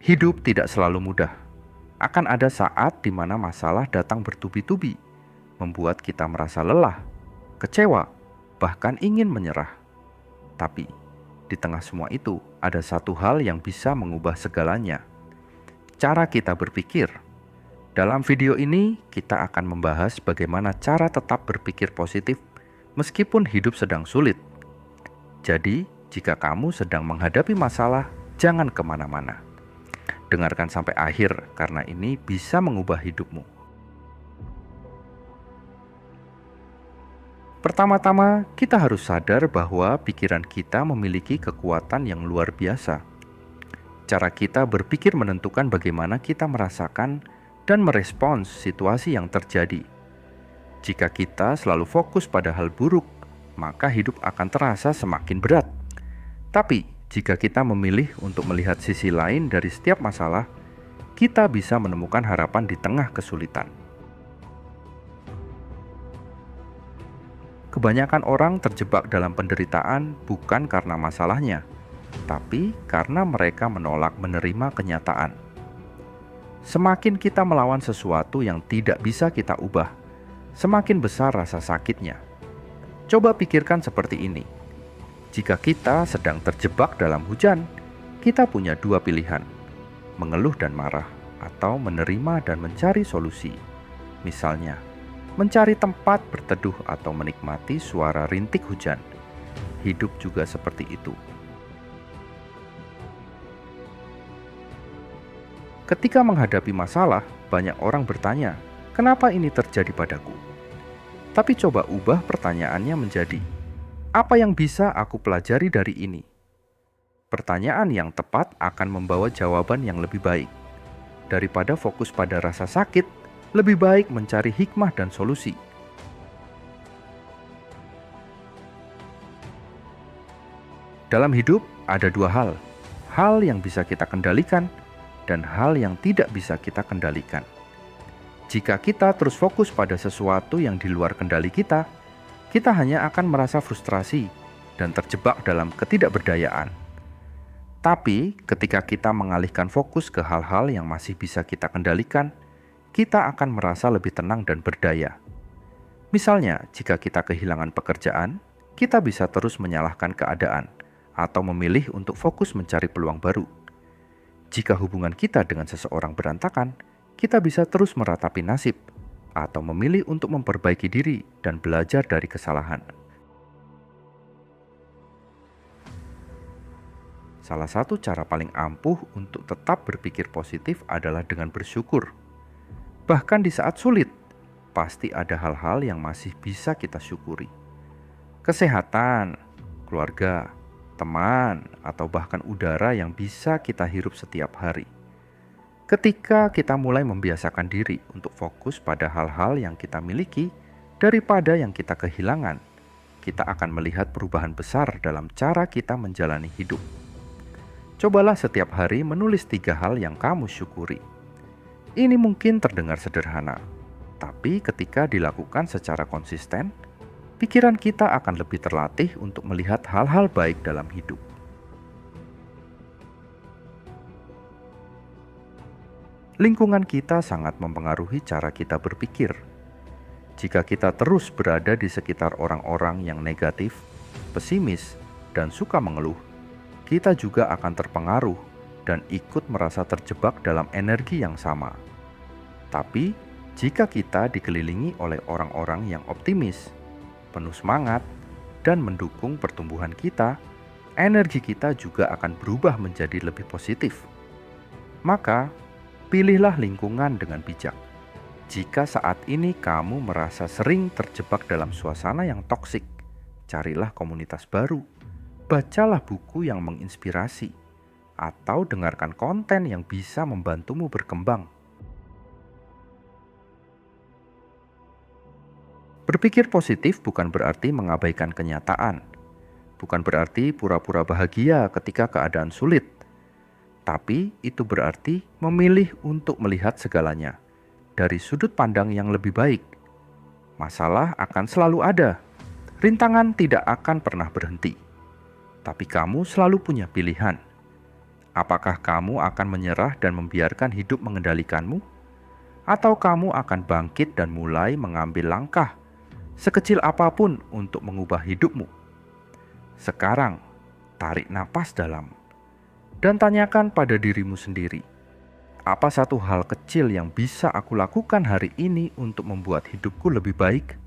Hidup tidak selalu mudah. Akan ada saat di mana masalah datang bertubi-tubi, membuat kita merasa lelah, kecewa, bahkan ingin menyerah. Tapi, di tengah semua itu, ada satu hal yang bisa mengubah segalanya. Cara kita berpikir. Dalam video ini, kita akan membahas bagaimana cara tetap berpikir positif meskipun hidup sedang sulit. Jadi, jika kamu sedang menghadapi masalah, jangan kemana-mana. Dengarkan sampai akhir, karena ini bisa mengubah hidupmu. Pertama-tama, kita harus sadar bahwa pikiran kita memiliki kekuatan yang luar biasa. Cara kita berpikir menentukan bagaimana kita merasakan dan merespons situasi yang terjadi. Jika kita selalu fokus pada hal buruk, maka hidup akan terasa semakin berat. Tapi, jika kita memilih untuk melihat sisi lain dari setiap masalah, kita bisa menemukan harapan di tengah kesulitan. Kebanyakan orang terjebak dalam penderitaan bukan karena masalahnya, tapi karena mereka menolak menerima kenyataan. Semakin kita melawan sesuatu yang tidak bisa kita ubah, semakin besar rasa sakitnya. Coba pikirkan seperti ini. Jika kita sedang terjebak dalam hujan, kita punya dua pilihan, mengeluh dan marah, atau menerima dan mencari solusi. Misalnya, mencari tempat berteduh atau menikmati suara rintik hujan. Hidup juga seperti itu. Ketika menghadapi masalah, banyak orang bertanya, "Kenapa ini terjadi padaku?" Tapi coba ubah pertanyaannya menjadi, "Apa yang bisa aku pelajari dari ini?" Pertanyaan yang tepat akan membawa jawaban yang lebih baik. Daripada fokus pada rasa sakit, lebih baik mencari hikmah dan solusi. Dalam hidup ada dua hal yang bisa kita kendalikan dan hal yang tidak bisa kita kendalikan. Jika kita terus fokus pada sesuatu yang di luar kendali kita hanya akan merasa frustrasi dan terjebak dalam ketidakberdayaan. Tapi, ketika kita mengalihkan fokus ke hal-hal yang masih bisa kita kendalikan, kita akan merasa lebih tenang dan berdaya. Misalnya, jika kita kehilangan pekerjaan, kita bisa terus menyalahkan keadaan atau memilih untuk fokus mencari peluang baru. Jika hubungan kita dengan seseorang berantakan, kita bisa terus meratapi nasib atau memilih untuk memperbaiki diri dan belajar dari kesalahan. Salah satu cara paling ampuh untuk tetap berpikir positif adalah dengan bersyukur. Bahkan di saat sulit, pasti ada hal-hal yang masih bisa kita syukuri. Kesehatan, keluarga, teman, atau bahkan udara yang bisa kita hirup setiap hari. Ketika kita mulai membiasakan diri untuk fokus pada hal-hal yang kita miliki daripada yang kita kehilangan, kita akan melihat perubahan besar dalam cara kita menjalani hidup. Cobalah setiap hari menulis 3 hal yang kamu syukuri. Ini mungkin terdengar sederhana, tapi ketika dilakukan secara konsisten, pikiran kita akan lebih terlatih untuk melihat hal-hal baik dalam hidup. Lingkungan kita sangat mempengaruhi cara kita berpikir. Jika kita terus berada di sekitar orang-orang yang negatif, pesimis, dan suka mengeluh, kita juga akan terpengaruh dan ikut merasa terjebak dalam energi yang sama. Tapi, jika kita dikelilingi oleh orang-orang yang optimis, penuh semangat, dan mendukung pertumbuhan kita, energi kita juga akan berubah menjadi lebih positif. Maka, pilihlah lingkungan dengan bijak. Jika saat ini kamu merasa sering terjebak dalam suasana yang toksik, carilah komunitas baru, bacalah buku yang menginspirasi, atau dengarkan konten yang bisa membantumu berkembang. Berpikir positif bukan berarti mengabaikan kenyataan, bukan berarti pura-pura bahagia ketika keadaan sulit. Tapi itu berarti memilih untuk melihat segalanya dari sudut pandang yang lebih baik. Masalah akan selalu ada, rintangan tidak akan pernah berhenti. Tapi kamu selalu punya pilihan. Apakah kamu akan menyerah dan membiarkan hidup mengendalikanmu? Atau kamu akan bangkit dan mulai mengambil langkah, sekecil apapun untuk mengubah hidupmu? Sekarang, tarik napas dalam dan tanyakan pada dirimu sendiri, apa satu hal kecil yang bisa aku lakukan hari ini untuk membuat hidupku lebih baik?